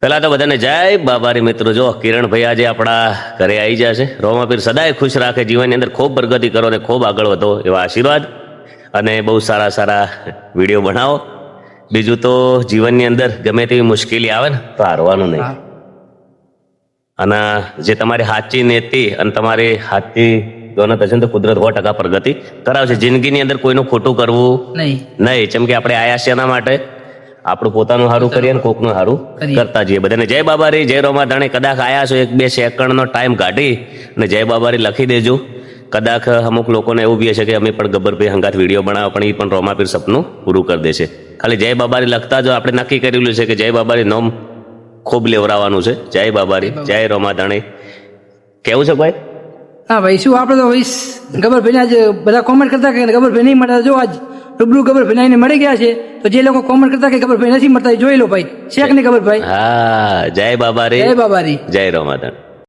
પેલા તો બધાને જય બાબારી મિત્રો. જો કિરણભાઈ આજે આપણા ઘરે આવી જશે. રોમાપીર સદાય ખુશ રાખે, જીવનની અંદર ખૂબ પ્રગતિ કરો અને ખૂબ આગળ વધો એવા આશીર્વાદ, અને બહુ સારા સારા વિડીયો બનાવો. બીજું તો જીવનની અંદર ગમે તેવી મુશ્કેલી આવે ને તો હારવાનું નહીં, અને જે તમારી સાચી નીતિ અને તમારી સાચી દોનત હશે ને તો કુદરત 100% પ્રગતિ કરાવશે. જિંદગીની અંદર કોઈનું ખોટું કરવું નહીં. જેમ કે આપણે આયા છે એના માટે આપણું પોતાનું સારું કરીએ ને કોકનું સારું કરતા જઈએ. બધાને જય બાબારી, જય રોમાધાણી. કદાચ આયા છો 1-2 સેકન્ડનો ટાઈમ કાઢી અને જય બાબારી લખી દેજો. કદાચ અમુક લોકોને એવું બી હશે કે અમે પણ ગબ્બરભાઈ હંગાત વિડીયો બનાવો, પણ એ પણ રોમાપીર સપનું પૂરું કરી દેશે. ખાલી જય બાબારી લખતા જો. આપણે નક્કી કરેલું છે કે જય બાબારી નોમ ખૂબ લેવરાવાનું છે. જય બાબારી, જય રોમાધાણી. કેવું છે ભાઈ? હા ભાઈ, શું આપણે તો ગબ્બરભાઈને આજ બધા કોમેન્ટ કરતા કે ગબ્બરભાઈ નહીં મળતા. જો આજ રૂબરૂ ગબ્બરભાઈ આવીને મળી ગયા છે, તો જે લોકો કોમેન્ટ કરતા કે ગબ્બરભાઈ નથી મળતા એ જોઈ લો ભાઈ. છે કે નહીં ગબ્બરભાઈ? હા, જય બાબારી, જય બાબારી, જય રોમાધાણી.